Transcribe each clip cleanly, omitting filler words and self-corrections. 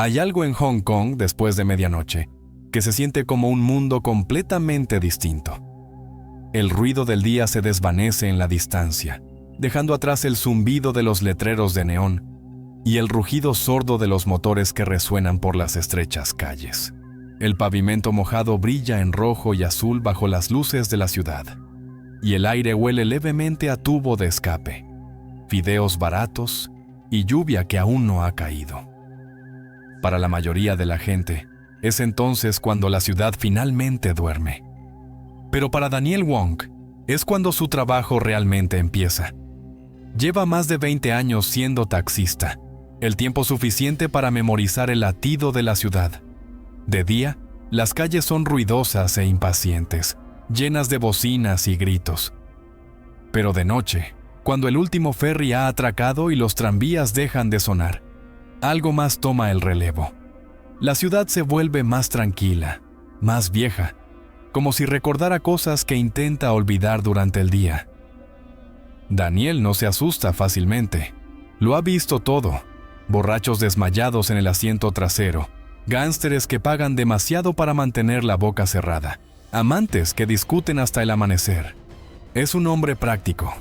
Hay algo en Hong Kong después de medianoche que se siente como un mundo completamente distinto. El ruido del día se desvanece en la distancia, dejando atrás el zumbido de los letreros de neón y el rugido sordo de los motores que resuenan por las estrechas calles. El pavimento mojado brilla en rojo y azul bajo las luces de la ciudad, y el aire huele levemente a tubo de escape, fideos baratos y lluvia que aún no ha caído. Para la mayoría de la gente, es entonces cuando la ciudad finalmente duerme. Pero para Daniel Wong, es cuando su trabajo realmente empieza. Lleva más de 20 años siendo taxista, el tiempo suficiente para memorizar el latido de la ciudad. De día, las calles son ruidosas e impacientes, llenas de bocinas y gritos. Pero de noche, cuando el último ferry ha atracado y los tranvías dejan de sonar, algo más toma el relevo. La ciudad se vuelve más tranquila, más vieja, como si recordara cosas que intenta olvidar durante el día. Daniel no se asusta fácilmente. Lo ha visto todo: borrachos desmayados en el asiento trasero, gánsteres que pagan demasiado para mantener la boca cerrada, amantes que discuten hasta el amanecer. Es un hombre práctico.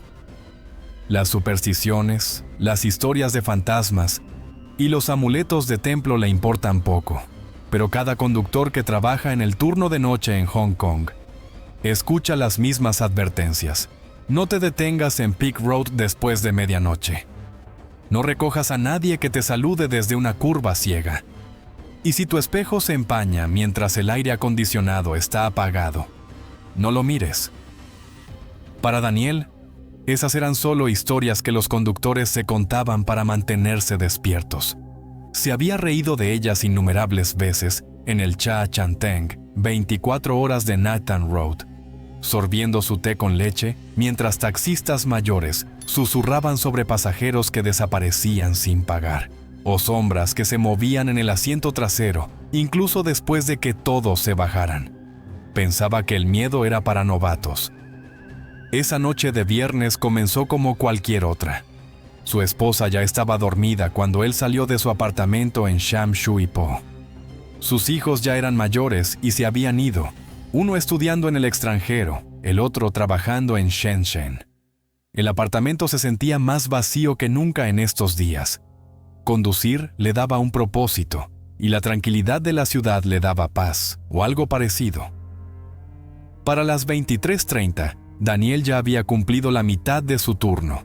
Las supersticiones, las historias de fantasmas y los amuletos de templo le importan poco, pero cada conductor que trabaja en el turno de noche en Hong Kong escucha las mismas advertencias. No te detengas en Peak Road después de medianoche. No recojas a nadie que te salude desde una curva ciega. Y si tu espejo se empaña mientras el aire acondicionado está apagado, no lo mires. Para Daniel, esas eran solo historias que los conductores se contaban para mantenerse despiertos. Se había reído de ellas innumerables veces en el Cha Chan Teng, 24 horas de Nathan Road, sorbiendo su té con leche mientras taxistas mayores susurraban sobre pasajeros que desaparecían sin pagar, o sombras que se movían en el asiento trasero, incluso después de que todos se bajaran. Pensaba que el miedo era para novatos. Esa noche de viernes comenzó como cualquier otra. Su esposa ya estaba dormida cuando él salió de su apartamento en Sham Shui Po. Sus hijos ya eran mayores y se habían ido, uno estudiando en el extranjero, el otro trabajando en Shenzhen. El apartamento se sentía más vacío que nunca en estos días. Conducir le daba un propósito, y la tranquilidad de la ciudad le daba paz, o algo parecido. Para las 23:30, Daniel ya había cumplido la mitad de su turno.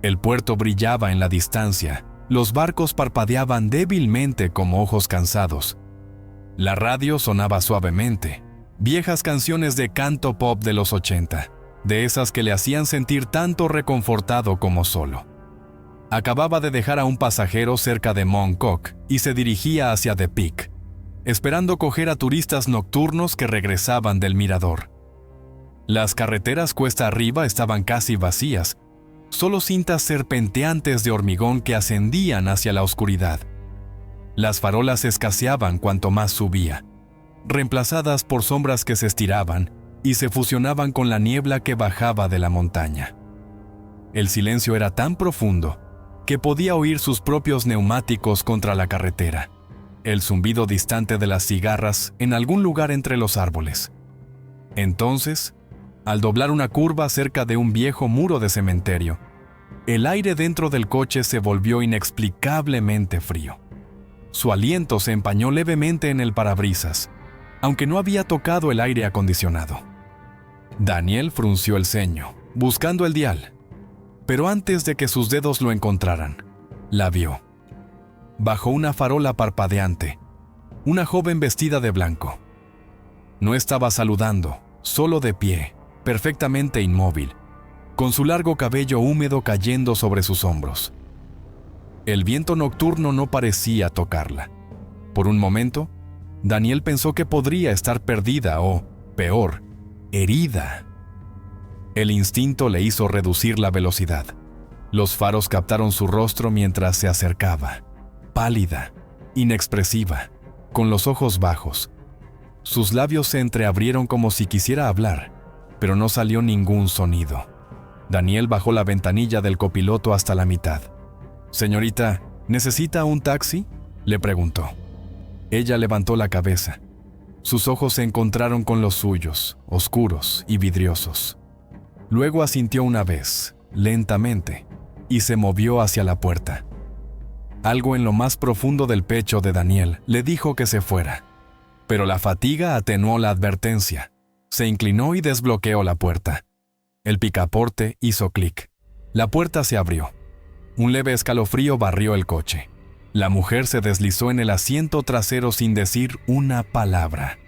El puerto brillaba en la distancia, los barcos parpadeaban débilmente como ojos cansados. La radio sonaba suavemente, viejas canciones de canto pop de los 80, de esas que le hacían sentir tanto reconfortado como solo. Acababa de dejar a un pasajero cerca de Mong Kok y se dirigía hacia The Peak, esperando coger a turistas nocturnos que regresaban del mirador. Las carreteras cuesta arriba estaban casi vacías, solo cintas serpenteantes de hormigón que ascendían hacia la oscuridad. Las farolas escaseaban cuanto más subía, reemplazadas por sombras que se estiraban y se fusionaban con la niebla que bajaba de la montaña. El silencio era tan profundo que podía oír sus propios neumáticos contra la carretera, el zumbido distante de las cigarras en algún lugar entre los árboles. Entonces, al doblar una curva cerca de un viejo muro de cementerio, el aire dentro del coche se volvió inexplicablemente frío. Su aliento se empañó levemente en el parabrisas, aunque no había tocado el aire acondicionado. Daniel frunció el ceño, buscando el dial, pero antes de que sus dedos lo encontraran, la vio. Bajo una farola parpadeante, una joven vestida de blanco. No estaba saludando, solo de pie, perfectamente inmóvil, con su largo cabello húmedo cayendo sobre sus hombros. El viento nocturno no parecía tocarla. Por un momento, Daniel pensó que podría estar perdida o, peor, herida. El instinto le hizo reducir la velocidad. Los faros captaron su rostro mientras se acercaba, pálida, inexpresiva, con los ojos bajos. Sus labios se entreabrieron como si quisiera hablar, pero no salió ningún sonido. Daniel bajó la ventanilla del copiloto hasta la mitad. «Señorita, ¿necesita un taxi?», Le preguntó. Ella levantó la cabeza. Sus ojos se encontraron con los suyos, oscuros y vidriosos. Luego asintió una vez, lentamente, y se movió hacia la puerta. Algo en lo más profundo del pecho de Daniel le dijo que se fuera, pero la fatiga atenuó la advertencia. Se inclinó y desbloqueó la puerta. El picaporte hizo clic. La puerta se abrió. Un leve escalofrío barrió el coche. La mujer se deslizó en el asiento trasero sin decir una palabra.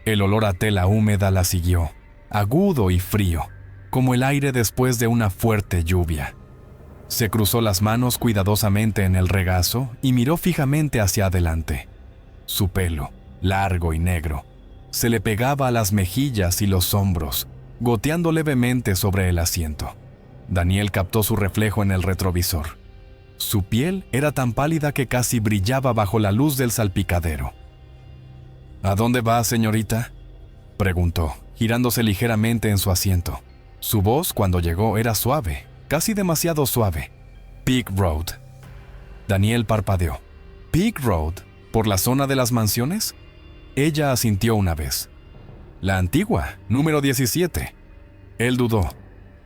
El olor a tela húmeda la siguió, agudo y frío, como el aire después de una fuerte lluvia. Se cruzó las manos cuidadosamente en el regazo y miró fijamente hacia adelante. Su pelo, largo y negro, se le pegaba a las mejillas y los hombros, goteando levemente sobre el asiento. Daniel captó su reflejo en el retrovisor. Su piel era tan pálida que casi brillaba bajo la luz del salpicadero. ¿A dónde va, señorita?, preguntó, girándose ligeramente en su asiento. Su voz, cuando llegó, era suave, casi demasiado suave. Peak Road. Daniel parpadeó. ¿Peak Road? ¿Por la zona de las mansiones? Ella asintió una vez. La antigua, número 17. Él dudó.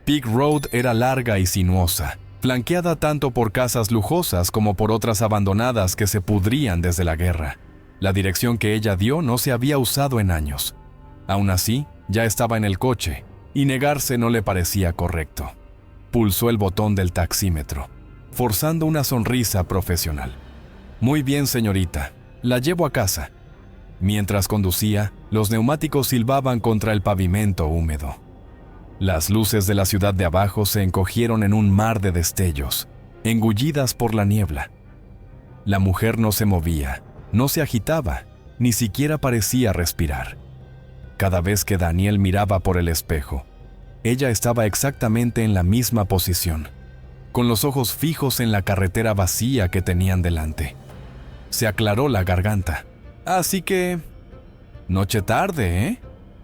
Peak Road era larga y sinuosa, flanqueada tanto por casas lujosas como por otras abandonadas que se pudrían desde la guerra. La dirección que ella dio no se había usado en años. Aún así, ya estaba en el coche, y negarse no le parecía correcto. Pulsó el botón del taxímetro, forzando una sonrisa profesional. Muy bien, señorita, la llevo a casa. Mientras conducía, los neumáticos silbaban contra el pavimento húmedo. Las luces de la ciudad de abajo se encogieron en un mar de destellos, engullidas por la niebla. La mujer no se movía, no se agitaba, ni siquiera parecía respirar. Cada vez que Daniel miraba por el espejo, ella estaba exactamente en la misma posición, con los ojos fijos en la carretera vacía que tenían delante. Se aclaró la garganta. Así que... noche tarde, ¿eh?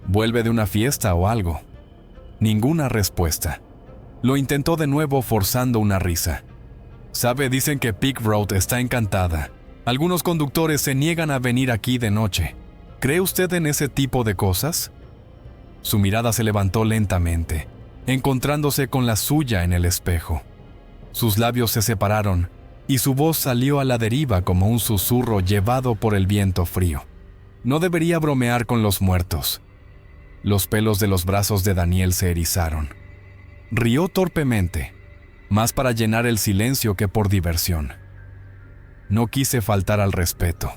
¿Vuelve de una fiesta o algo? Ninguna respuesta. Lo intentó de nuevo forzando una risa. Sabe, dicen que Peak Road está encantada. Algunos conductores se niegan a venir aquí de noche. ¿Cree usted en ese tipo de cosas? Su mirada se levantó lentamente, encontrándose con la suya en el espejo. Sus labios se separaron y su voz salió a la deriva como un susurro llevado por el viento frío. No debería bromear con los muertos. Los pelos de los brazos de Daniel se erizaron. Rió torpemente, más para llenar el silencio que por diversión. No quise faltar al respeto.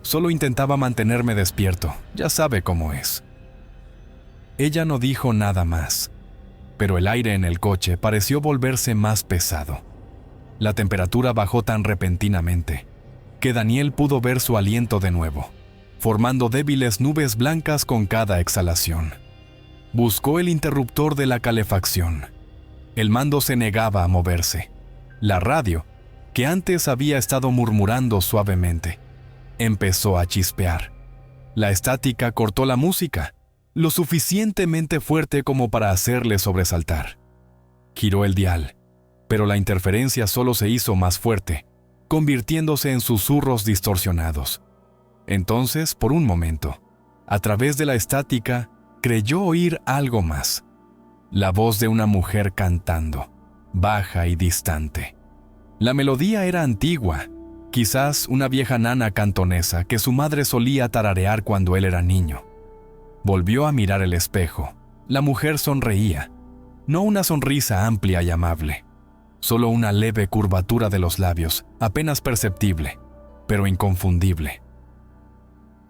Solo intentaba mantenerme despierto, ya sabe cómo es. Ella no dijo nada más, pero el aire en el coche pareció volverse más pesado. La temperatura bajó tan repentinamente que Daniel pudo ver su aliento de nuevo, formando débiles nubes blancas con cada exhalación. Buscó el interruptor de la calefacción. El mando se negaba a moverse. La radio, que antes había estado murmurando suavemente, empezó a chispear. La estática cortó la música, lo suficientemente fuerte como para hacerle sobresaltar. Giró el dial, pero la interferencia solo se hizo más fuerte, convirtiéndose en susurros distorsionados. Entonces, por un momento, a través de la estática, creyó oír algo más. La voz de una mujer cantando, baja y distante. La melodía era antigua, quizás una vieja nana cantonesa que su madre solía tararear cuando él era niño. Volvió a mirar el espejo. La mujer sonreía. No una sonrisa amplia y amable, solo una leve curvatura de los labios, apenas perceptible, pero inconfundible.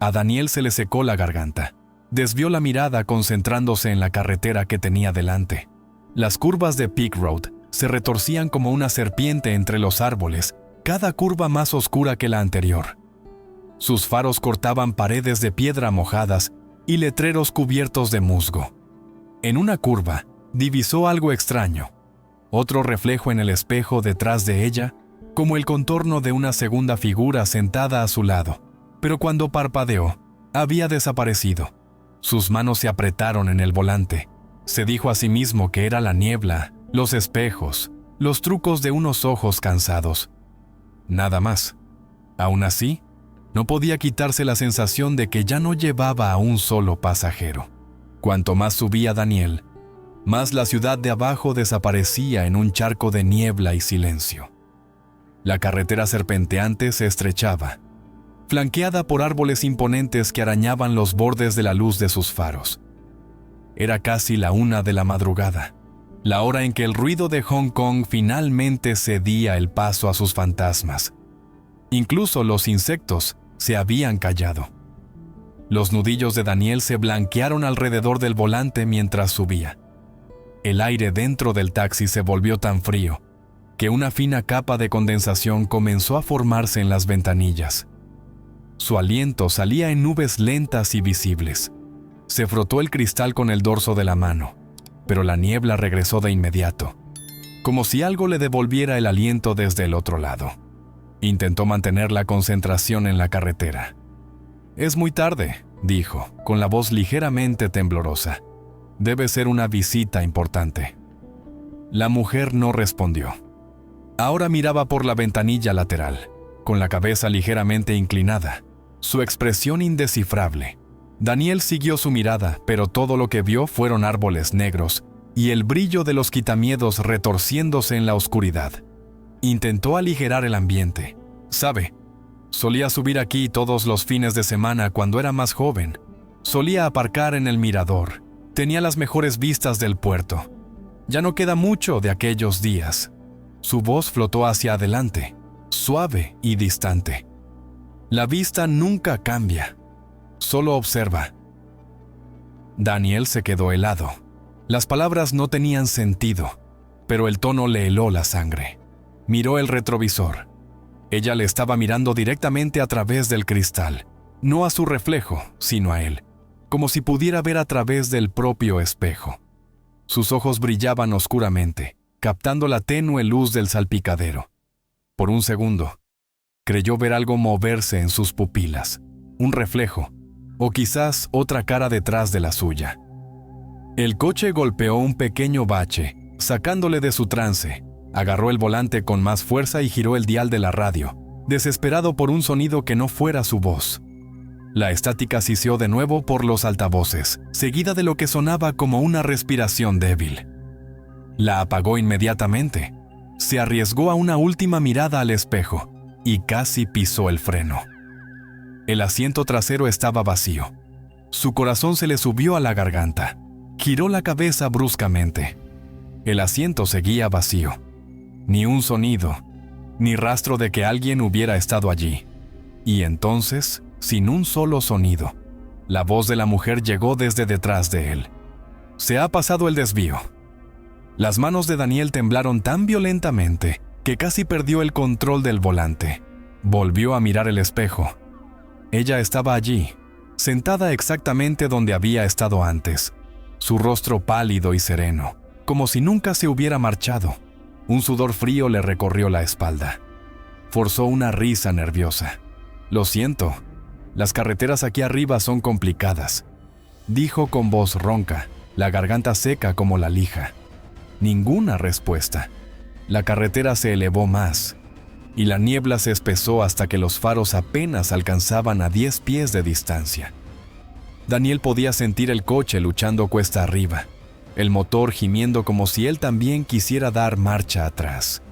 A Daniel se le secó la garganta. Desvió la mirada concentrándose en la carretera que tenía delante. Las curvas de Peak Road se retorcían como una serpiente entre los árboles, cada curva más oscura que la anterior. Sus faros cortaban paredes de piedra mojadas y letreros cubiertos de musgo. En una curva, divisó algo extraño, otro reflejo en el espejo detrás de ella, como el contorno de una segunda figura sentada a su lado, pero cuando parpadeó, había desaparecido. Sus manos se apretaron en el volante. Se dijo a sí mismo que era la niebla, los espejos, los trucos de unos ojos cansados. Nada más. Aún así, no podía quitarse la sensación de que ya no llevaba a un solo pasajero. Cuanto más subía Daniel, más la ciudad de abajo desaparecía en un charco de niebla y silencio. La carretera serpenteante se estrechaba, flanqueada por árboles imponentes que arañaban los bordes de la luz de sus faros. Era casi la 1 de la madrugada, la hora en que el ruido de Hong Kong finalmente cedía el paso a sus fantasmas. Incluso los insectos se habían callado. Los nudillos de Daniel se blanquearon alrededor del volante mientras subía. El aire dentro del taxi se volvió tan frío que una fina capa de condensación comenzó a formarse en las ventanillas. Su aliento salía en nubes lentas y visibles. Se frotó el cristal con el dorso de la mano, pero la niebla regresó de inmediato, como si algo le devolviera el aliento desde el otro lado. Intentó mantener la concentración en la carretera. «Es muy tarde», dijo, con la voz ligeramente temblorosa. «Debe ser una visita importante». La mujer no respondió. Ahora miraba por la ventanilla lateral, con la cabeza ligeramente inclinada, su expresión indescifrable. Daniel siguió su mirada, pero todo lo que vio fueron árboles negros y el brillo de los quitamiedos retorciéndose en la oscuridad. Intentó aligerar el ambiente. «¿Sabe? Solía subir aquí todos los fines de semana cuando era más joven. Solía aparcar en el mirador. Tenía las mejores vistas del puerto. Ya no queda mucho de aquellos días». Su voz flotó hacia adelante, suave y distante. «La vista nunca cambia. Solo observa». Daniel se quedó helado. Las palabras no tenían sentido, pero el tono le heló la sangre. Miró el retrovisor. Ella le estaba mirando directamente a través del cristal, no a su reflejo, sino a él, como si pudiera ver a través del propio espejo. Sus ojos brillaban oscuramente, captando la tenue luz del salpicadero. Por un segundo, creyó ver algo moverse en sus pupilas, un reflejo, o quizás otra cara detrás de la suya. El coche golpeó un pequeño bache, sacándole de su trance. Agarró el volante con más fuerza y giró el dial de la radio, desesperado por un sonido que no fuera su voz. La estática siseó de nuevo por los altavoces, seguida de lo que sonaba como una respiración débil. La apagó inmediatamente. Se arriesgó a una última mirada al espejo y casi pisó el freno. El asiento trasero estaba vacío. Su corazón se le subió a la garganta. Giró la cabeza bruscamente. El asiento seguía vacío. Ni un sonido, ni rastro de que alguien hubiera estado allí. Y entonces, sin un solo sonido, la voz de la mujer llegó desde detrás de él. «Se ha pasado el desvío». Las manos de Daniel temblaron tan violentamente que casi perdió el control del volante. Volvió a mirar el espejo. Ella estaba allí, sentada exactamente donde había estado antes, su rostro pálido y sereno, como si nunca se hubiera marchado. Un sudor frío le recorrió la espalda. Forzó una risa nerviosa. «Lo siento, las carreteras aquí arriba son complicadas», dijo con voz ronca, la garganta seca como la lija. Ninguna respuesta. La carretera se elevó más, y la niebla se espesó hasta que los faros apenas alcanzaban a 10 pies de distancia. Daniel podía sentir el coche luchando cuesta arriba, el motor gimiendo como si él también quisiera dar marcha atrás.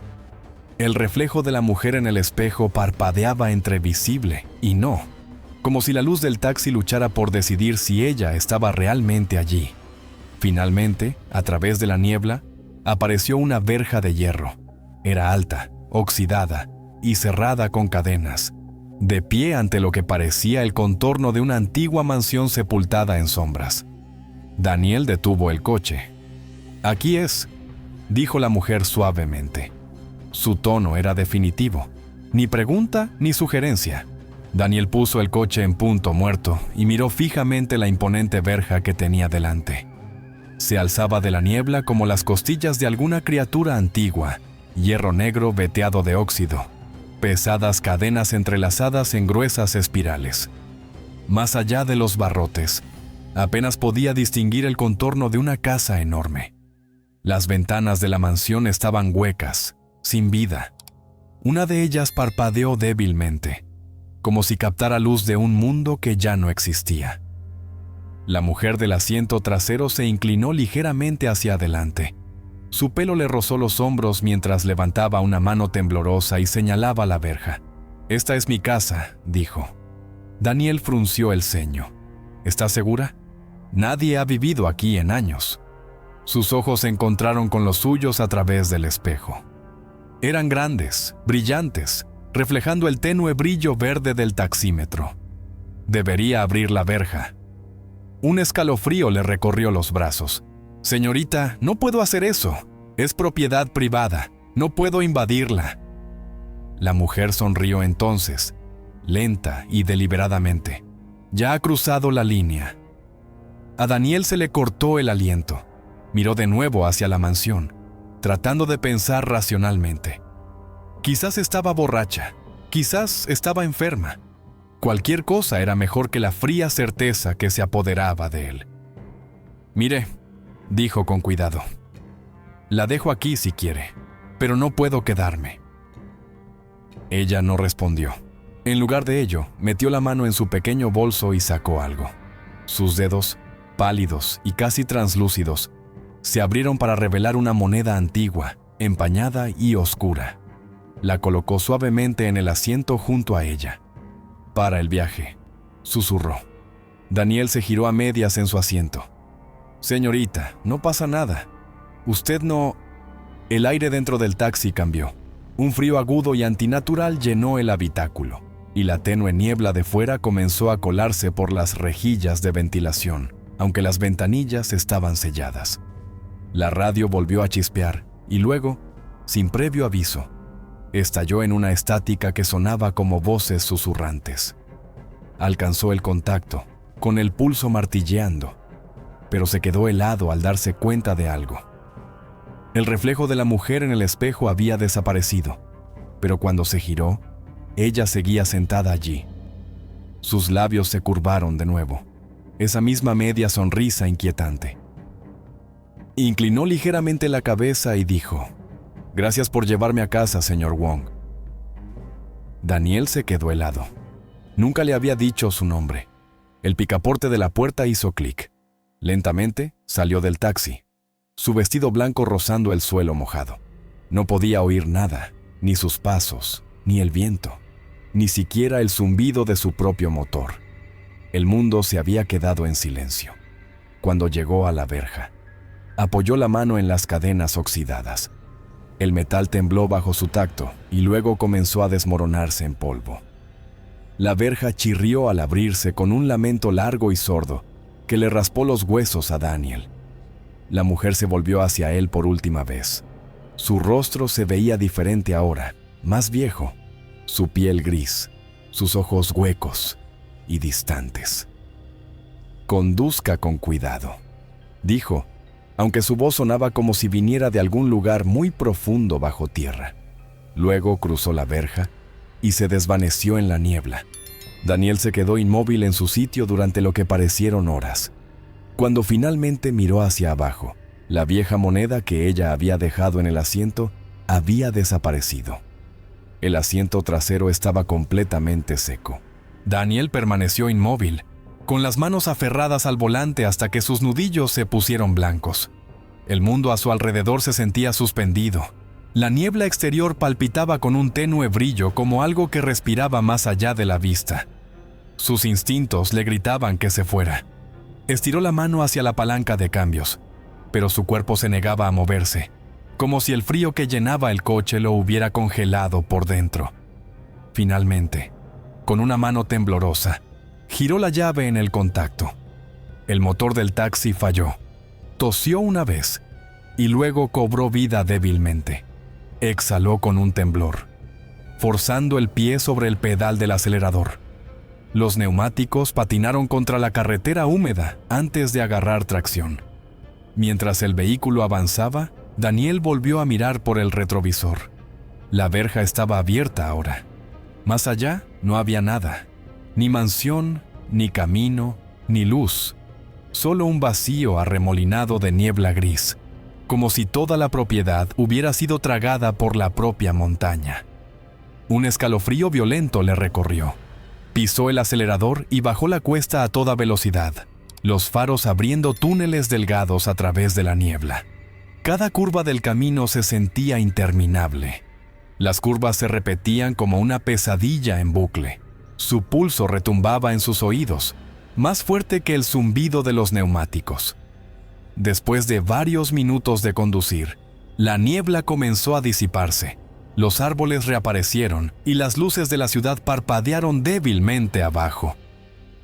El reflejo de la mujer en el espejo parpadeaba entre visible y no, como si la luz del taxi luchara por decidir si ella estaba realmente allí. Finalmente, a través de la niebla, apareció una verja de hierro. Era alta, oxidada y cerrada con cadenas, de pie ante lo que parecía el contorno de una antigua mansión sepultada en sombras. Daniel detuvo el coche. «Aquí es», dijo la mujer suavemente. Su tono era definitivo, ni pregunta ni sugerencia. Daniel puso el coche en punto muerto y miró fijamente la imponente verja que tenía delante. Se alzaba de la niebla como las costillas de alguna criatura antigua, hierro negro veteado de óxido, pesadas cadenas entrelazadas en gruesas espirales. Más allá de los barrotes, apenas podía distinguir el contorno de una casa enorme. Las ventanas de la mansión estaban huecas, sin vida. Una de ellas parpadeó débilmente, como si captara luz de un mundo que ya no existía. La mujer del asiento trasero se inclinó ligeramente hacia adelante. Su pelo le rozó los hombros mientras levantaba una mano temblorosa y señalaba la verja. «Esta es mi casa», dijo. Daniel frunció el ceño. «¿Estás segura? Nadie ha vivido aquí en años». Sus ojos se encontraron con los suyos a través del espejo. Eran grandes, brillantes, reflejando el tenue brillo verde del taxímetro. Debería abrir la verja. Un escalofrío le recorrió los brazos. «Señorita, no puedo hacer eso. Es propiedad privada. No puedo invadirla». La mujer sonrió entonces, lenta y deliberadamente. Ya ha cruzado la línea. A Daniel se le cortó el aliento. Miró de nuevo hacia la mansión, tratando de pensar racionalmente. Quizás estaba borracha, quizás estaba enferma. Cualquier cosa era mejor que la fría certeza que se apoderaba de él. «Mire», dijo con cuidado, «la dejo aquí si quiere, pero no puedo quedarme». Ella no respondió. En lugar de ello, metió la mano en su pequeño bolso y sacó algo. Sus dedos, pálidos y casi translúcidos, se abrieron para revelar una moneda antigua, empañada y oscura. La colocó suavemente en el asiento junto a ella. «Para el viaje», susurró. Daniel se giró a medias en su asiento. «Señorita, no pasa nada. Usted no...» El aire dentro del taxi cambió. Un frío agudo y antinatural llenó el habitáculo, y la tenue niebla de fuera comenzó a colarse por las rejillas de ventilación, aunque las ventanillas estaban selladas. La radio volvió a chispear, y luego, sin previo aviso, estalló en una estática que sonaba como voces susurrantes. Alcanzó el contacto, con el pulso martilleando, pero se quedó helado al darse cuenta de algo. El reflejo de la mujer en el espejo había desaparecido, pero cuando se giró, ella seguía sentada allí. Sus labios se curvaron de nuevo, esa misma media sonrisa inquietante. Inclinó ligeramente la cabeza y dijo: «Gracias por llevarme a casa, señor Wong». Daniel se quedó helado. Nunca le había dicho su nombre. El picaporte de la puerta hizo clic. Lentamente salió del taxi, su vestido blanco rozando el suelo mojado. No podía oír nada, ni sus pasos, ni el viento, ni siquiera el zumbido de su propio motor. El mundo se había quedado en silencio. Cuando llegó a la verja, apoyó la mano en las cadenas oxidadas. El metal tembló bajo su tacto y luego comenzó a desmoronarse en polvo. La verja chirrió al abrirse con un lamento largo y sordo que le raspó los huesos a Daniel. La mujer se volvió hacia él por última vez. Su rostro se veía diferente ahora, más viejo, su piel gris, sus ojos huecos y distantes. «Conduzca con cuidado», dijo, aunque su voz sonaba como si viniera de algún lugar muy profundo bajo tierra. Luego cruzó la verja y se desvaneció en la niebla. Daniel se quedó inmóvil en su sitio durante lo que parecieron horas. Cuando finalmente miró hacia abajo, la vieja moneda que ella había dejado en el asiento había desaparecido. El asiento trasero estaba completamente seco. Daniel permaneció inmóvil, con las manos aferradas al volante hasta que sus nudillos se pusieron blancos. El mundo a su alrededor se sentía suspendido. La niebla exterior palpitaba con un tenue brillo como algo que respiraba más allá de la vista. Sus instintos le gritaban que se fuera. Estiró la mano hacia la palanca de cambios, pero su cuerpo se negaba a moverse, como si el frío que llenaba el coche lo hubiera congelado por dentro. Finalmente, con una mano temblorosa, giró la llave en el contacto. El motor del taxi falló. Tosió una vez y luego cobró vida débilmente. Exhaló con un temblor, forzando el pie sobre el pedal del acelerador. Los neumáticos patinaron contra la carretera húmeda antes de agarrar tracción. Mientras el vehículo avanzaba, Daniel volvió a mirar por el retrovisor. La verja estaba abierta ahora. Más allá no había nada. Ni mansión, ni camino, ni luz. Solo un vacío arremolinado de niebla gris, como si toda la propiedad hubiera sido tragada por la propia montaña. Un escalofrío violento le recorrió. Pisó el acelerador y bajó la cuesta a toda velocidad, los faros abriendo túneles delgados a través de la niebla. Cada curva del camino se sentía interminable. Las curvas se repetían como una pesadilla en bucle. Su pulso retumbaba en sus oídos, más fuerte que el zumbido de los neumáticos. Después de varios minutos de conducir, la niebla comenzó a disiparse. Los árboles reaparecieron y las luces de la ciudad parpadearon débilmente abajo.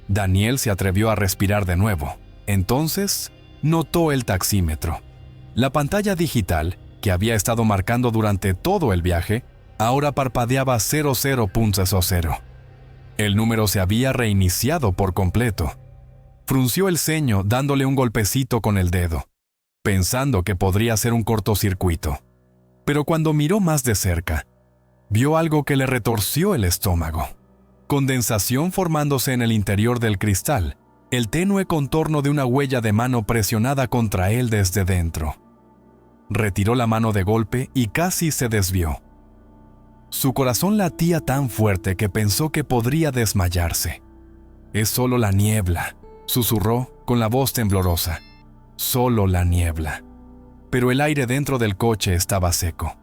Daniel se atrevió a respirar de nuevo. Entonces, notó el taxímetro. La pantalla digital, que había estado marcando durante todo el viaje, ahora parpadeaba 00.00. El número se había reiniciado por completo. Frunció el ceño dándole un golpecito con el dedo, pensando que podría ser un cortocircuito. Pero cuando miró más de cerca, vio algo que le retorció el estómago. Condensación formándose en el interior del cristal, el tenue contorno de una huella de mano presionada contra él desde dentro. Retiró la mano de golpe y casi se desvió. Su corazón latía tan fuerte que pensó que podría desmayarse. «Es solo la niebla», susurró con la voz temblorosa. «Solo la niebla». Pero el aire dentro del coche estaba seco.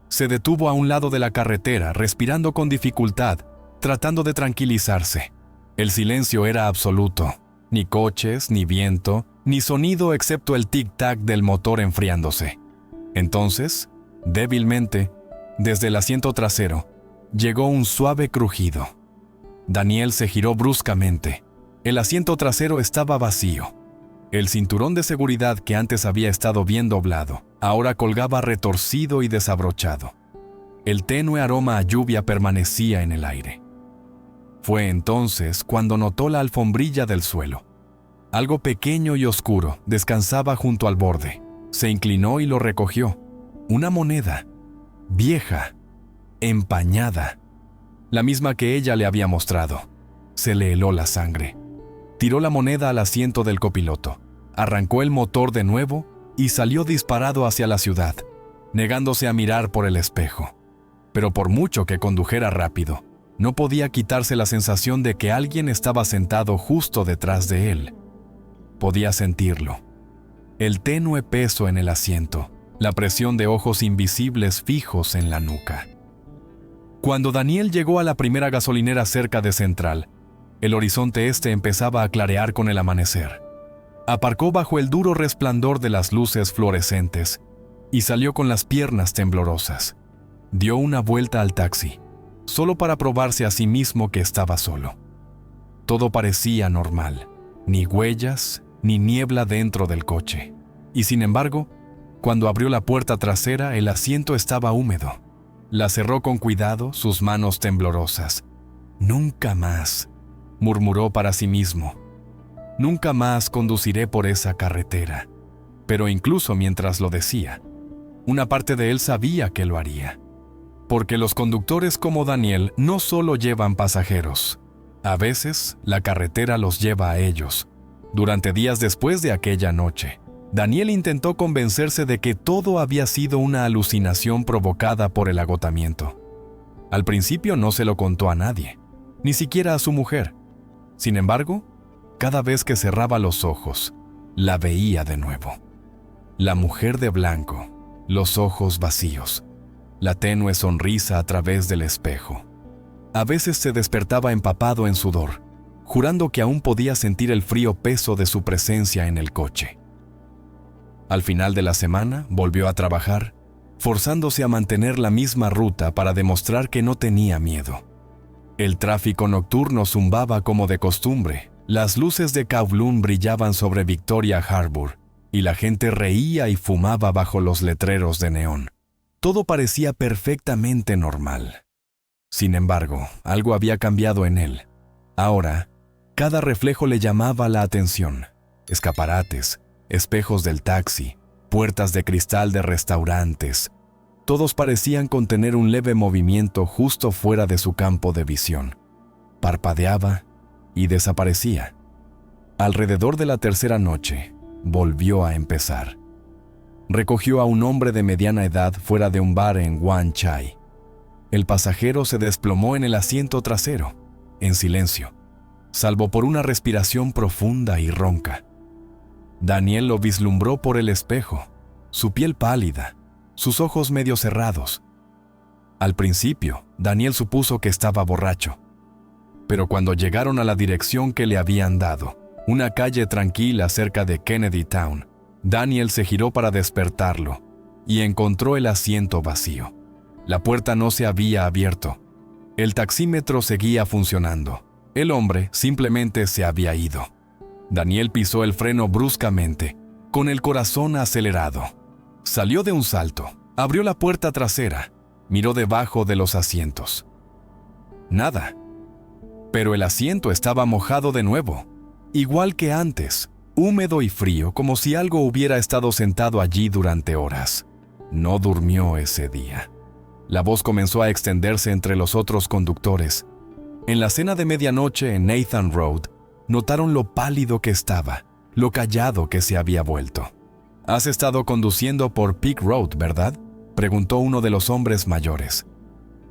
Se detuvo a un lado de la carretera, respirando con dificultad, tratando de tranquilizarse. El silencio era absoluto. Ni coches, ni viento, ni sonido excepto el tic-tac del motor enfriándose. Entonces, débilmente, desde el asiento trasero, llegó un suave crujido. Daniel se giró bruscamente. El asiento trasero estaba vacío. El cinturón de seguridad que antes había estado bien doblado, ahora colgaba retorcido y desabrochado. El tenue aroma a lluvia permanecía en el aire. Fue entonces cuando notó la alfombrilla del suelo. Algo pequeño y oscuro descansaba junto al borde. Se inclinó y lo recogió. Una moneda, vieja, empañada, la misma que ella le había mostrado. Se le heló la sangre. Tiró la moneda al asiento del copiloto, arrancó el motor de nuevo y salió disparado hacia la ciudad, negándose a mirar por el espejo. Pero por mucho que condujera rápido, no podía quitarse la sensación de que alguien estaba sentado justo detrás de él. Podía sentirlo. El tenue peso en el asiento, la presión de ojos invisibles fijos en la nuca. Cuando Daniel llegó a la primera gasolinera cerca de Central, el horizonte este empezaba a clarear con el amanecer. Aparcó bajo el duro resplandor de las luces fluorescentes y salió con las piernas temblorosas. Dio una vuelta al taxi, solo para probarse a sí mismo que estaba solo. Todo parecía normal, ni huellas, ni niebla dentro del coche. Y sin embargo, cuando abrió la puerta trasera, el asiento estaba húmedo. La cerró con cuidado, sus manos temblorosas. «Nunca más», murmuró para sí mismo. «Nunca más conduciré por esa carretera». Pero incluso mientras lo decía, una parte de él sabía que lo haría. Porque los conductores como Daniel no solo llevan pasajeros. A veces, la carretera los lleva a ellos. Durante días después de aquella noche, Daniel intentó convencerse de que todo había sido una alucinación provocada por el agotamiento. Al principio no se lo contó a nadie, ni siquiera a su mujer. Sin embargo, cada vez que cerraba los ojos, la veía de nuevo. La mujer de blanco, los ojos vacíos, la tenue sonrisa a través del espejo. A veces se despertaba empapado en sudor, jurando que aún podía sentir el frío peso de su presencia en el coche. Al final de la semana volvió a trabajar, forzándose a mantener la misma ruta para demostrar que no tenía miedo. El tráfico nocturno zumbaba como de costumbre, las luces de Kowloon brillaban sobre Victoria Harbour y la gente reía y fumaba bajo los letreros de neón. Todo parecía perfectamente normal. Sin embargo, algo había cambiado en él. Ahora, cada reflejo le llamaba la atención. Escaparates, espejos del taxi, puertas de cristal de restaurantes. Todos parecían contener un leve movimiento justo fuera de su campo de visión. Parpadeaba y desaparecía. Alrededor de la tercera noche, volvió a empezar. Recogió a un hombre de mediana edad fuera de un bar en Wan Chai. El pasajero se desplomó en el asiento trasero. en silencio, salvo por una respiración profunda y ronca. Daniel lo vislumbró por el espejo, su piel pálida, sus ojos medio cerrados. Al principio, Daniel supuso que estaba borracho, pero cuando llegaron a la dirección que le habían dado, una calle tranquila cerca de Kennedy Town, Daniel se giró para despertarlo y encontró el asiento vacío. La puerta no se había abierto. El taxímetro seguía funcionando. El hombre simplemente se había ido. Daniel pisó el freno bruscamente, con el corazón acelerado. Salió de un salto, abrió la puerta trasera, miró debajo de los asientos. Nada. Pero el asiento estaba mojado de nuevo, igual que antes, húmedo y frío, como si algo hubiera estado sentado allí durante horas. No durmió ese día. La voz comenzó a extenderse entre los otros conductores. En la cena de medianoche en Nathan Road, notaron lo pálido que estaba, lo callado que se había vuelto. «¿Has estado conduciendo por Peak Road, verdad?», preguntó uno de los hombres mayores.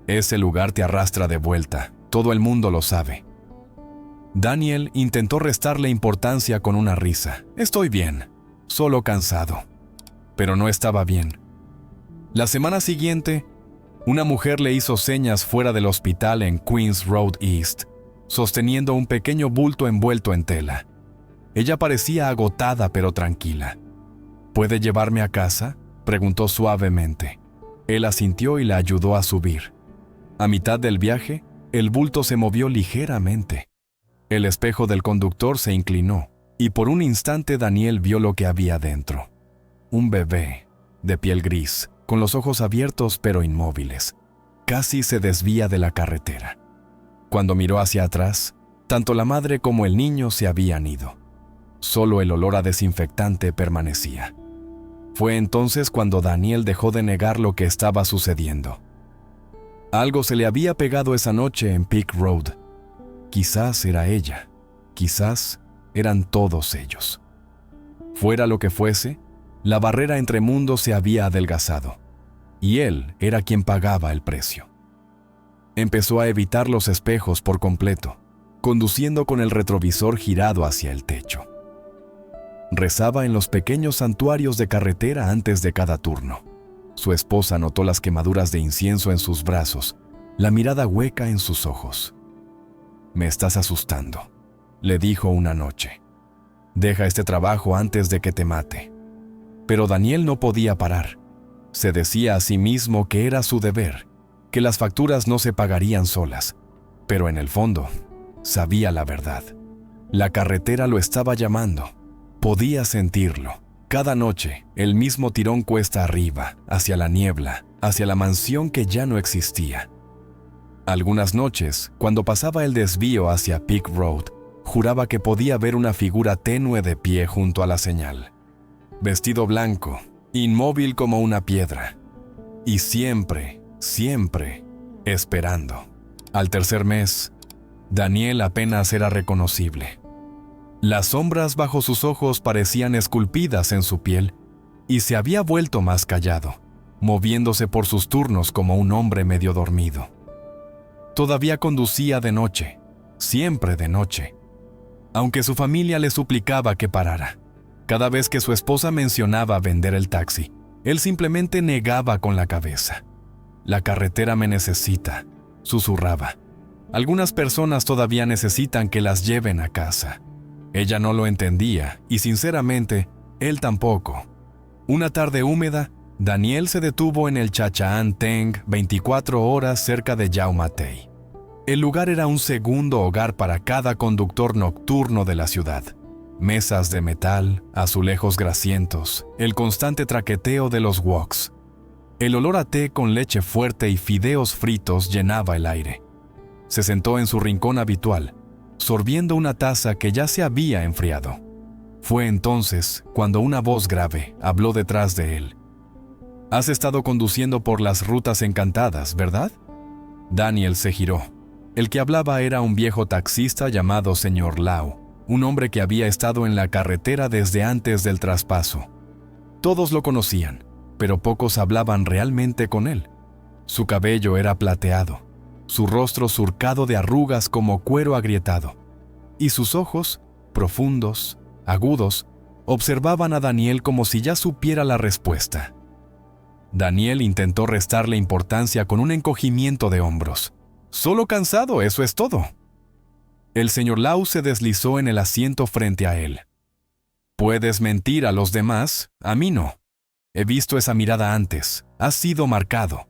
«Ese lugar te arrastra de vuelta, todo el mundo lo sabe». Daniel intentó restarle importancia con una risa. «Estoy bien, solo cansado». Pero no estaba bien. La semana siguiente, una mujer le hizo señas fuera del hospital en Queens Road East, sosteniendo un pequeño bulto envuelto en tela. Ella parecía agotada pero tranquila. «¿Puede llevarme a casa?», preguntó suavemente. Él asintió y la ayudó a subir. A mitad del viaje, el bulto se movió ligeramente. El espejo del conductor se inclinó, y por un instante Daniel vio lo que había dentro. Un bebé, de piel gris, con los ojos abiertos pero inmóviles. Casi se desvía de la carretera. Cuando miró hacia atrás, tanto la madre como el niño se habían ido. Solo el olor a desinfectante permanecía. Fue entonces cuando Daniel dejó de negar lo que estaba sucediendo. Algo se le había pegado esa noche en Peak Road. Quizás era ella, quizás eran todos ellos. Fuera lo que fuese, la barrera entre mundos se había adelgazado, y él era quien pagaba el precio. Empezó a evitar los espejos por completo, conduciendo con el retrovisor girado hacia el techo. Rezaba en los pequeños santuarios de carretera antes de cada turno. Su esposa notó las quemaduras de incienso en sus brazos, la mirada hueca en sus ojos. «Me estás asustando», le dijo una noche. «Deja este trabajo antes de que te mate». Pero Daniel no podía parar. Se decía a sí mismo que era su deber, que las facturas no se pagarían solas, pero en el fondo, sabía la verdad. La carretera lo estaba llamando. Podía sentirlo. Cada noche, el mismo tirón cuesta arriba, hacia la niebla, hacia la mansión que ya no existía. Algunas noches, cuando pasaba el desvío hacia Peak Road, juraba que podía ver una figura tenue de pie junto a la señal. Vestido blanco, inmóvil como una piedra. Y siempre, siempre, esperando. Al tercer mes, Daniel apenas era reconocible. Las sombras bajo sus ojos parecían esculpidas en su piel, y se había vuelto más callado, moviéndose por sus turnos como un hombre medio dormido. Todavía conducía de noche, siempre de noche, aunque su familia le suplicaba que parara. Cada vez que su esposa mencionaba vender el taxi, él simplemente negaba con la cabeza. «La carretera me necesita», susurraba. «Algunas personas todavía necesitan que las lleven a casa». Ella no lo entendía y, sinceramente, él tampoco. Una tarde húmeda, Daniel se detuvo en el Chachaán Teng 24 horas cerca de Yau Ma Tei. El lugar era un segundo hogar para cada conductor nocturno de la ciudad. Mesas de metal, azulejos grasientos, el constante traqueteo de los woks. El olor a té con leche fuerte y fideos fritos llenaba el aire. Se sentó en su rincón habitual, sorbiendo una taza que ya se había enfriado. Fue entonces cuando una voz grave habló detrás de él. «Has estado conduciendo por las rutas encantadas, ¿verdad?». Daniel se giró. El que hablaba era un viejo taxista llamado Señor Lau, un hombre que había estado en la carretera desde antes del traspaso. Todos lo conocían, pero pocos hablaban realmente con él. Su cabello era plateado. su rostro surcado de arrugas como cuero agrietado, y sus ojos, profundos, agudos, observaban a Daniel como si ya supiera la respuesta. Daniel intentó restarle importancia con un encogimiento de hombros. «Solo cansado, eso es todo». El señor Lau se deslizó en el asiento frente a él. «Puedes mentir a los demás, a mí no. He visto esa mirada antes. Has sido marcado».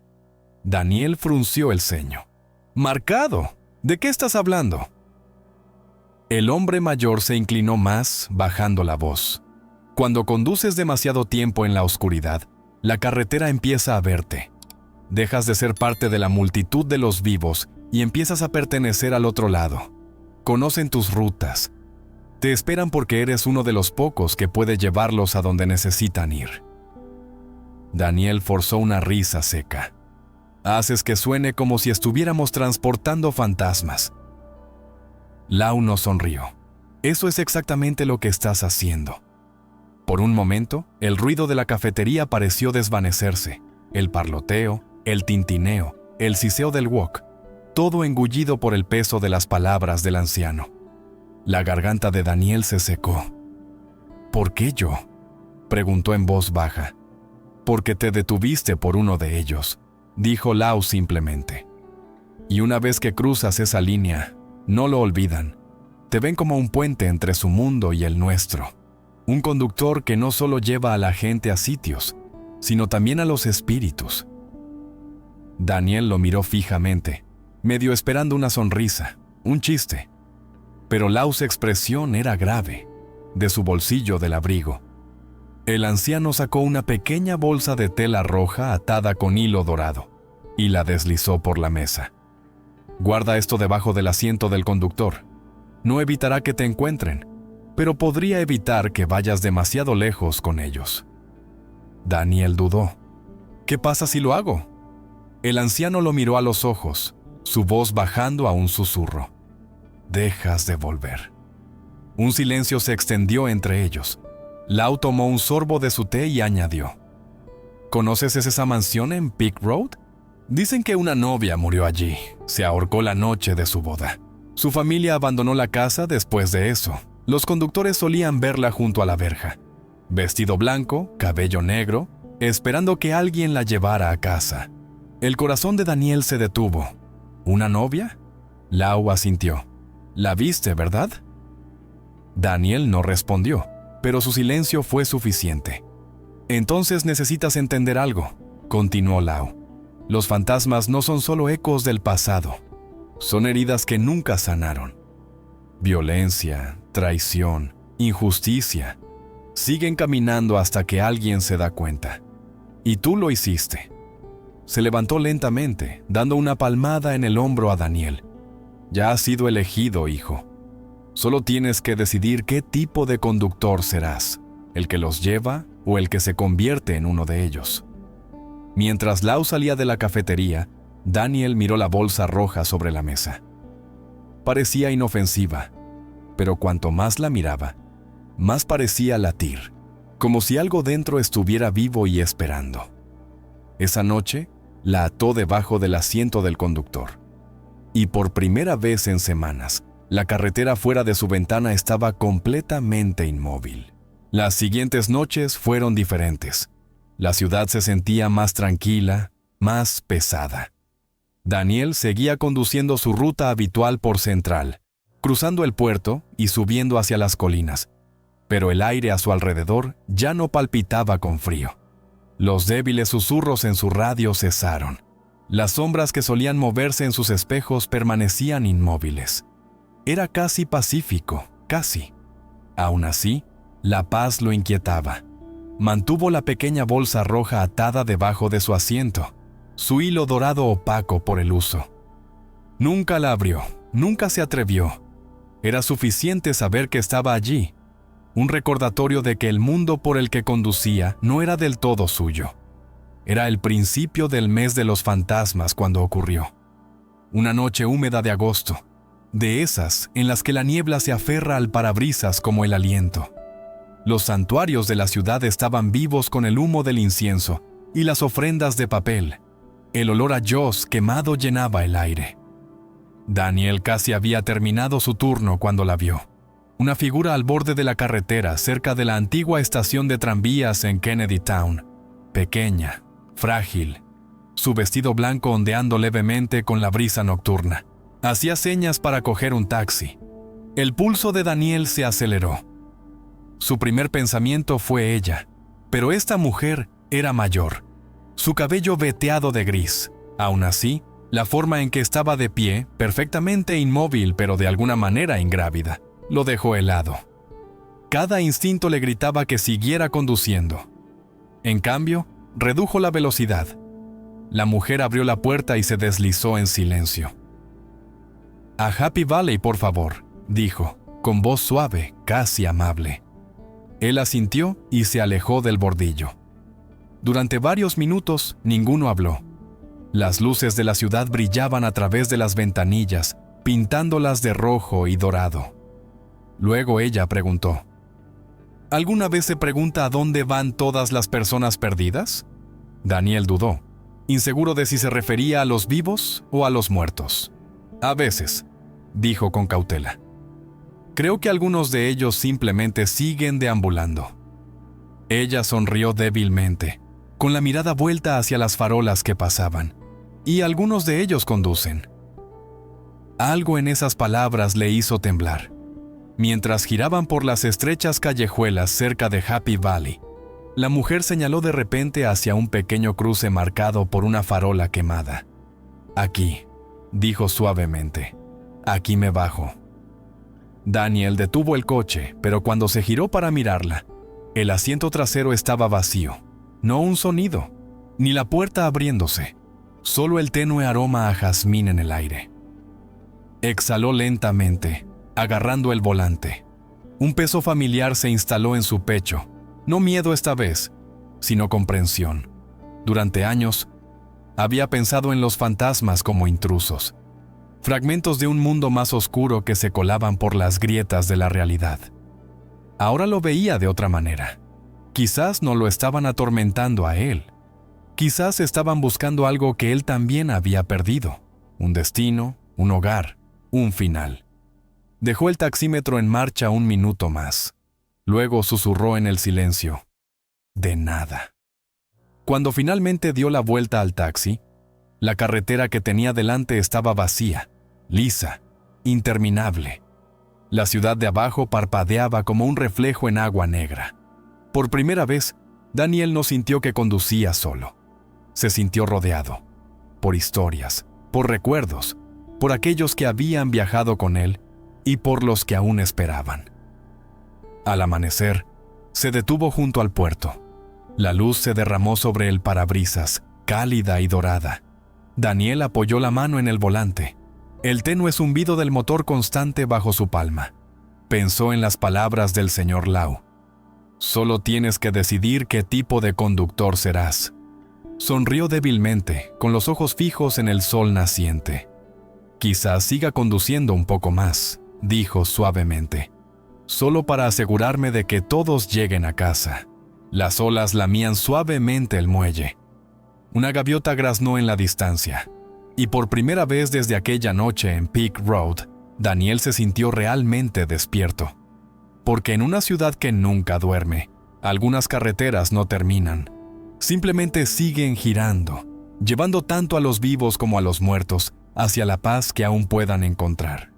Daniel frunció el ceño. «¿Marcado? ¿De qué estás hablando?» El hombre mayor se inclinó más, bajando la voz. «Cuando conduces demasiado tiempo en la oscuridad, la carretera empieza a verte. Dejas de ser parte de la multitud de los vivos y empiezas a pertenecer al otro lado. Conocen tus rutas. Te esperan porque eres uno de los pocos que puede llevarlos a donde necesitan ir». Daniel forzó una risa seca. «Haces que suene como si estuviéramos transportando fantasmas». Lau no sonrió. «Eso es exactamente lo que estás haciendo». Por un momento, el ruido de la cafetería pareció desvanecerse. El parloteo, el tintineo, el siseo del wok, todo engullido por el peso de las palabras del anciano. La garganta de Daniel se secó. «¿Por qué yo?», preguntó en voz baja. «Porque te detuviste por uno de ellos», dijo Lau simplemente. «Y una vez que cruzas esa línea, no lo olvidan. Te ven como un puente entre su mundo y el nuestro. Un conductor que no solo lleva a la gente a sitios, sino también a los espíritus». Daniel lo miró fijamente, medio esperando una sonrisa, un chiste. Pero Lau's expresión era grave. De su bolsillo del abrigo, el anciano sacó una pequeña bolsa de tela roja atada con hilo dorado y la deslizó por la mesa. «Guarda esto debajo del asiento del conductor. No evitará que te encuentren, pero podría evitar que vayas demasiado lejos con ellos». Daniel dudó. «¿Qué pasa si lo hago?». El anciano lo miró a los ojos, su voz bajando a un susurro. «Dejas de volver». Un silencio se extendió entre ellos. Lau tomó un sorbo de su té y añadió: «¿Conoces esa mansión en Peak Road? Dicen que una novia murió allí. Se ahorcó la noche de su boda. Su familia abandonó la casa después de eso. Los conductores solían verla junto a la verja. Vestido blanco, cabello negro, esperando que alguien la llevara a casa». El corazón de Daniel se detuvo. ¿Una novia? Lau asintió. «¿La viste, verdad?». Daniel no respondió, pero su silencio fue suficiente. «Entonces necesitas entender algo», continuó Lau. «Los fantasmas no son solo ecos del pasado. Son heridas que nunca sanaron. Violencia, traición, injusticia. Siguen caminando hasta que alguien se da cuenta. Y tú lo hiciste». Se levantó lentamente, dando una palmada en el hombro a Daniel. «Ya has sido elegido, hijo. Solo tienes que decidir qué tipo de conductor serás, el que los lleva o el que se convierte en uno de ellos». Mientras Lau salía de la cafetería, Daniel miró la bolsa roja sobre la mesa. Parecía inofensiva, pero cuanto más la miraba, más parecía latir, como si algo dentro estuviera vivo y esperando. Esa noche, la ató debajo del asiento del conductor. Y por primera vez en semanas, la carretera fuera de su ventana estaba completamente inmóvil. Las siguientes noches fueron diferentes. La ciudad se sentía más tranquila, más pesada. Daniel seguía conduciendo su ruta habitual por Central, cruzando el puerto y subiendo hacia las colinas, pero el aire a su alrededor ya no palpitaba con frío. Los débiles susurros en su radio cesaron. Las sombras que solían moverse en sus espejos permanecían inmóviles. Era casi pacífico, casi. Aún así, la paz lo inquietaba. Mantuvo la pequeña bolsa roja atada debajo de su asiento, su hilo dorado opaco por el uso. Nunca la abrió, nunca se atrevió. Era suficiente saber que estaba allí, un recordatorio de que el mundo por el que conducía no era del todo suyo. Era el principio del mes de los fantasmas cuando ocurrió. Una noche húmeda de agosto, de esas en las que la niebla se aferra al parabrisas como el aliento. Los santuarios de la ciudad estaban vivos con el humo del incienso y las ofrendas de papel. El olor a yos quemado llenaba el aire. Daniel casi había terminado su turno cuando la vio. Una figura al borde de la carretera, cerca de la antigua estación de tranvías en Kennedy Town. Pequeña, frágil, su vestido blanco ondeando levemente con la brisa nocturna. Hacía señas para coger un taxi. El pulso de Daniel se aceleró. Su primer pensamiento fue ella, pero esta mujer era mayor. Su cabello veteado de gris. Aún así, la forma en que estaba de pie, perfectamente inmóvil pero de alguna manera ingrávida, lo dejó helado. Cada instinto le gritaba que siguiera conduciendo. En cambio, redujo la velocidad. La mujer abrió la puerta y se deslizó en silencio. «A Happy Valley, por favor», dijo, con voz suave, casi amable. Él asintió y se alejó del bordillo. Durante varios minutos, ninguno habló. Las luces de la ciudad brillaban a través de las ventanillas, pintándolas de rojo y dorado. Luego ella preguntó: «¿Alguna vez se pregunta a dónde van todas las personas perdidas?» Daniel dudó, inseguro de si se refería a los vivos o a los muertos. «A veces», dijo con cautela. «Creo que algunos de ellos simplemente siguen deambulando». Ella sonrió débilmente, con la mirada vuelta hacia las farolas que pasaban. «Y algunos de ellos conducen». Algo en esas palabras le hizo temblar. Mientras giraban por las estrechas callejuelas cerca de Happy Valley, la mujer señaló de repente hacia un pequeño cruce marcado por una farola quemada. «Aquí», dijo suavemente. «Aquí me bajo». Daniel detuvo el coche, pero cuando se giró para mirarla, el asiento trasero estaba vacío. No un sonido, ni la puerta abriéndose, solo el tenue aroma a jazmín en el aire. Exhaló lentamente, agarrando el volante. Un peso familiar se instaló en su pecho, no miedo esta vez, sino comprensión. Durante años, había pensado en los fantasmas como intrusos, fragmentos de un mundo más oscuro que se colaban por las grietas de la realidad. Ahora lo veía de otra manera. Quizás no lo estaban atormentando a él. Quizás estaban buscando algo que él también había perdido. Un destino, un hogar, un final. Dejó el taxímetro en marcha un minuto más. Luego susurró en el silencio: «De nada». Cuando finalmente dio la vuelta al taxi, la carretera que tenía delante estaba vacía, lisa, interminable. La ciudad de abajo parpadeaba como un reflejo en agua negra. Por primera vez, Daniel no sintió que conducía solo. Se sintió rodeado, por historias, por recuerdos, por aquellos que habían viajado con él y por los que aún esperaban. Al amanecer, se detuvo junto al puerto. La luz se derramó sobre el parabrisas, cálida y dorada. Daniel apoyó la mano en el volante, el tenue zumbido del motor constante bajo su palma. Pensó en las palabras del señor Lau: «Solo tienes que decidir qué tipo de conductor serás». Sonrió débilmente, con los ojos fijos en el sol naciente. «Quizás siga conduciendo un poco más», dijo suavemente, «solo para asegurarme de que todos lleguen a casa». Las olas lamían suavemente el muelle. Una gaviota graznó en la distancia, y por primera vez desde aquella noche en Peak Road, Daniel se sintió realmente despierto. Porque en una ciudad que nunca duerme, algunas carreteras no terminan. Simplemente siguen girando, llevando tanto a los vivos como a los muertos hacia la paz que aún puedan encontrar.